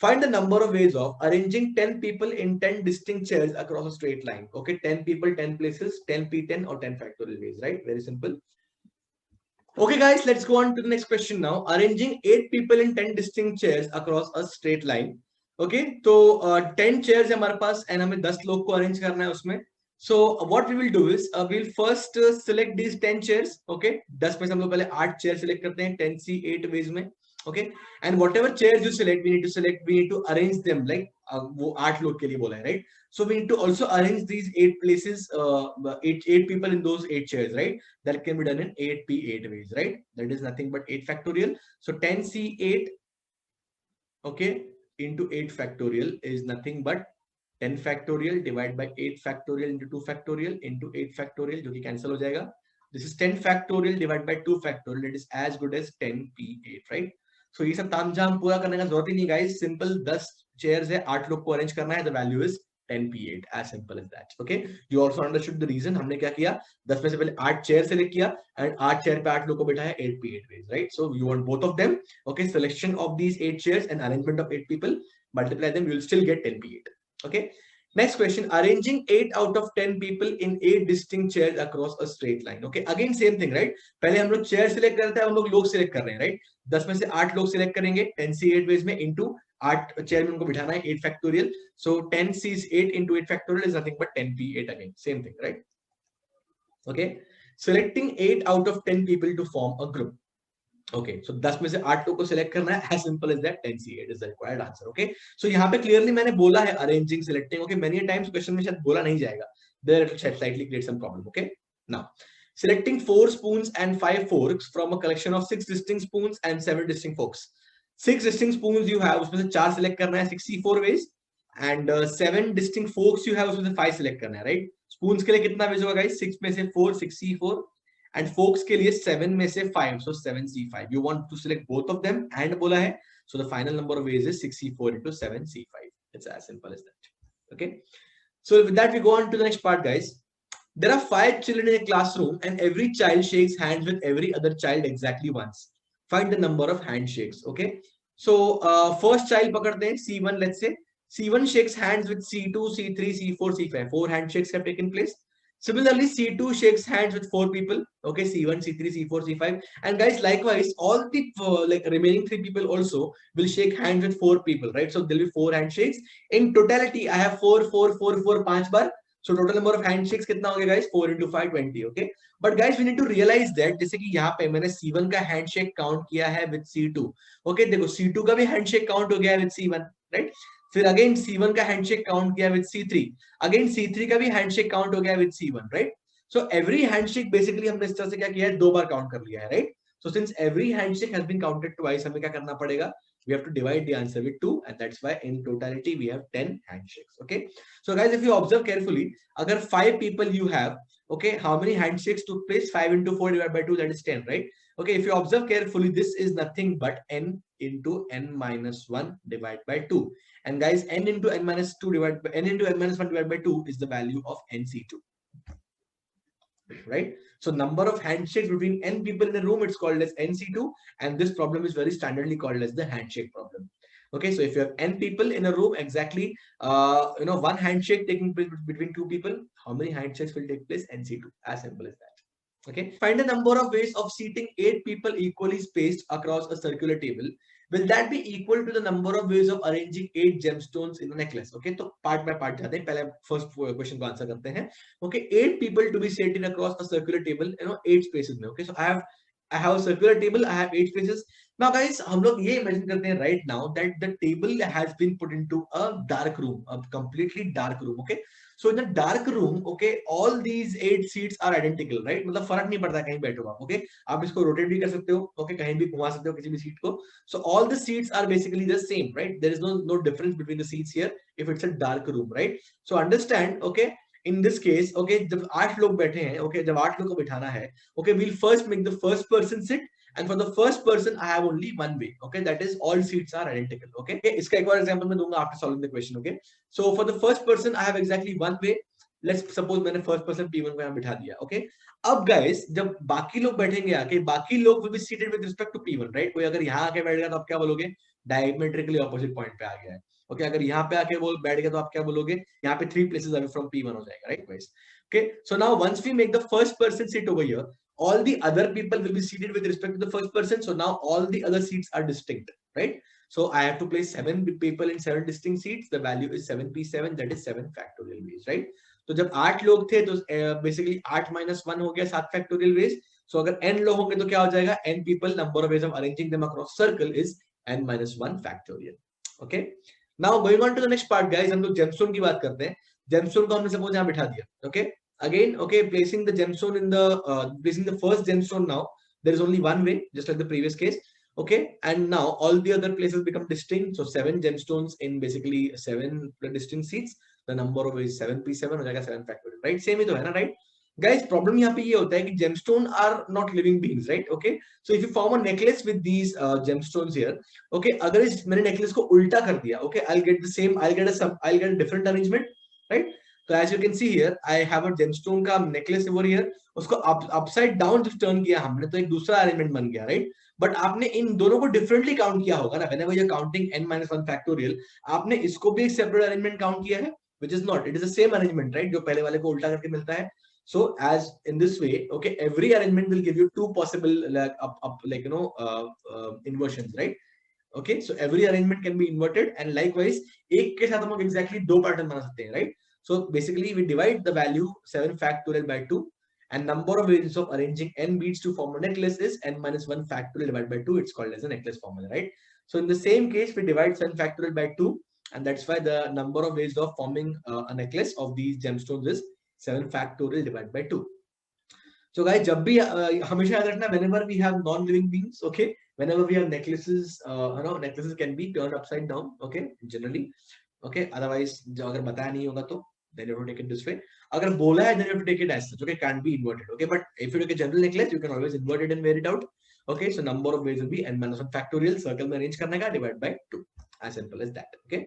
Find the number of ways of arranging 10 people in 10 distinct chairs across a straight line. Okay, 10 people, 10 places, 10 P10 or 10 factorial ways, right? Very simple. Okay, guys, let's go on to the next question now. Arranging 8 people in 10 distinct chairs across a straight line. Okay, so 10 chairs है हमारे पास and हमें 10 लोग को arrange करना है उसमें. So what we will do is we'll first select these 10 chairs. Okay, 10 में से हम लोग पहले 8 chairs select करते हैं 10C8 ways में. Okay, and whatever chairs you select, we need to arrange them like वो 8 लोग के लिए बोला है, right? So we need to also arrange these 8 places, 8 people in those 8 chairs, right? That can be done in 8P8 ways, right? That is nothing but 8 factorial. So 10C8, okay, into 8 factorial is nothing but 10 factorial divided by 8 factorial into 2 factorial into 8 factorial, जो कि cancel हो जाएगा. This is 10 factorial divided by 2 factorial. It is as good as 10P8, right? So ये सब तामझाम पूरा करने का जरूरत ही नहीं guys. Simple 10 chairs है, 8 लोग को arrange करना है. The value is 10P8, as simple as that. Okay, you also understood the reason. हमने क्या किया, 10 में से पहले 8 चेयर सेलेक्ट किया and 8 चेयर पे 8 लोगों को बिठाया 8P8 ways, right? So you want both of them. Okay, selection of these 8 chairs and arrangement of 8 people, multiply them, you will still get 10P8. Okay, next question. Arranging 8 out of 10 people in 8 distinct chairs across a straight line. Okay, again same thing, right? पहले हम लोग chair select करते हैं, हम लोग select कर रहे हैं, right? 10 में से 8 लोग सिलेक्ट करेंगे 10C8 ways में into 8 चेयर में उनको बिठाना है 8 factorial. So 10C8 into 8 factorial is nothing but 10P8 again. Same thing, right? Okay. Selecting 8 out of 10 people to form a group. Okay, so 10 में से 8 लोग को सिलेक्ट करना है. As simple as that, 10C8 is the required answer. Okay, so यहाँ पे clearly मैंने बोला है arranging, selecting. Okay, many times question में शायद बोला नहीं जाएगा. There it will slightly create some problem. Okay, now selecting 4 spoons and 5 forks from a collection of 6 distinct spoons and 7 distinct forks. 6 distinct spoons you have, उसमें से 4 select करना है 64 ways and 7 distinct forks you have, उसमें से 5 select करना है, right? Spoons के लिए कितना ways होगा guys? 6 में से 4, 64 and forks के लिए 7 में से 5, so 7C5. You want to select both of them and बोला है, so the final number of ways is 64 into 7C5. It's as simple as that. Okay, so with that we go on to the next part, guys. There are 5 children in a classroom and every child shakes hands with every other child exactly once. Find the number of handshakes. Okay, so first child पकड़ते हैं C1, let's say C1 shakes hands with C2, C3, C4, C5. 4 handshakes have taken place. Similarly, C2 shakes hands with 4 people. Okay, C1, C3, C4, C5. And guys, likewise, all the like remaining 3 people also will shake hands with 4 people, right? So there will be 4 handshakes. In totality, I have 4, 4, 4, 4, 5 bar. So total number of handshakes कितना हो गया guys? 4 into 5, 20. Okay. But guys, we need to realize that जैसे कि यहाँ पे मैंने C1 का handshake count किया है with C2. Okay, देखो C2 का भी handshake count हो गया है with C1, right? फिर अगेन C1 का हैंडशेक काउंट किया विद C3, अगेन C3 का भी हैंडशेक काउंट हो गया with C1, right? So every handshake basically हमने इस तरह से क्या किया है, 2 बार काउंट कर लिया है, right? So since every handshake has been counted twice, हमें क्या करना पड़ेगा, we have to divide the answer with 2 and that's why in totality we have 10 handshakes. Okay, so guys, if you observe carefully, agar 5 people you have, okay, how many handshakes took place? 5 into 4 divided by 2, that is 10, right? Okay, if you observe carefully, this is nothing but n into n minus 1 divided by 2. And guys, n into n minus 2 divided by n into n minus 1 divided by 2 is the value of NC2. Right? So number of handshakes between n people in a room, it's called as NC2, and this problem is very standardly called as the handshake problem. Okay, so if you have n people in a room, exactly one handshake taking place between 2 people, how many handshakes will take place? NC2. As simple as that. Okay, find a number of ways of seating 8 people equally spaced across a circular table. Will that be equal to the number of ways of arranging 8 gemstones in a necklace? Okay, तो part by part जाते हैं. पहले first question को answer करते हैं. Okay, 8 people to be seated across a circular table, 8 spaces में. Okay, so I have a circular table, I have 8 spaces. Now guys, हम लोग ये imagine करते हैं right now that the table has been put into a dark room, a completely dark room. Okay, so in the dark room, okay, all these 8 seats are identical, right? मतलब फर्क नहीं पड़ता कहीं बैठो आप. Okay, आप इसको rotate भी कर सकते हो. Okay, कहीं भी घुमा सकते हो किसी भी सीट को. So all the seats are basically the same, right? There is no difference between the seats here if it's a dark room, right? So understand, okay, in this case, okay, जब 8 लोग बैठे हैं, okay, जब 8 लोग को बिठाना है, okay, we'll first make the first person sit, and for the first person I have only one way. Okay, that is all seats are identical. Okay, इसका एक और example मैं दूंगा after solving the question. Okay, so for the first person I have exactly one way. Let's suppose मैंने first person P1 को यहाँ बिठा दिया. Okay, अब guys, जब बाकी लोग बैठेंगे आके, बाकी लोग will be seated with respect to P1, right? कोई अगर यहाँ आके बैठ गया तो आप क्या बोलोगे? डायमेट्रिकली ऑपोजिट पॉइंट पे आ गया है. ओके, अगर यहाँ पे आके वो बैठ गया तो आप क्या बोलोगे, यहाँ पे 3 places away from P1 हो जाएगा, right guys. Okay, so now once we make the first person sit over here, all the other people will be seated with respect to the first person. So now all the other seats are distinct, right? So I have to place 7 people in 7 distinct seats. The value is 7p7, that is 7 factorial ways, right? तो जब 8 लोग थे तो basically 8 minus 1 हो गया 7 factorial ways. So अगर n लोग होंगे तो क्या हो जाएगा, n people, number of ways of arranging them across circle is n minus 1 factorial. Okay, now going on to the next part guys, हम लोग gemstone की बात करते हैं. gemstone को हमने सपोज यहाँ बिठा दिया. Okay, again, okay, placing the gemstone in the placing the first gemstone, now there is only one way, just like the previous case. Okay, and now all the other places become distinct. So 7 gemstones in basically 7 distinct seats. The number of is 7p7 हो जाएगा 7 factorial, right? Same ही तो है ना, right? Guys, problem यहाँ पे ये होता है कि gemstone are not living beings, right? Okay, so if you form a necklace with these gemstones here, okay, अगर इस मैंने necklace को उल्टा कर दिया, okay, I'll get the same, I'll get a different arrangement, right? So as you can see here, I have a gemstone का necklace over here. उसको upside down जब turn किया हमने तो एक दूसरा arrangement बन गया, right? बट आपने इन दोनों को डिफरेंटली काउंट किया होगा ना, whenever you're counting n minus 1 factorial, आपने इसको भी एक सेपरेट अरेंजमेंट काउंट किया है, which is not, it is the same arrangement, right? जो पहले वाले को उल्टा करके मिलता है. So as in this way, okay, every arrangement will give you 2 possible inversions, right? Okay, so every arrangement can be inverted, and likewise एक के साथ हम लोग exactly 2 पैटर्न बना सकते हैं, right? So basically we divide the value 7 factorial by 2, and number of ways of arranging n beads to form a necklace is n minus 1 factorial divided by 2. It's called as a necklace formula, right? So in the same case, we divide 7 factorial by 2, and that's why the number of ways of forming a necklace of these gemstones is 7 factorial divided by 2. So guys, जब भी हमेशा याद रखना, whenever we have non-living beings, okay, whenever we have necklaces, necklaces can be turned upside down, okay, generally, okay. Otherwise, अगर बताया नहीं होगा तो then you have to take it this way. अगर बोला है then you have to take it as such, okay, can't be inverted, okay. But if you take a general necklace, you can always invert it and wear it out, okay. So number of ways will be n minus 1 factorial, circle में arrange करने का, divided by 2, as simple as that, okay.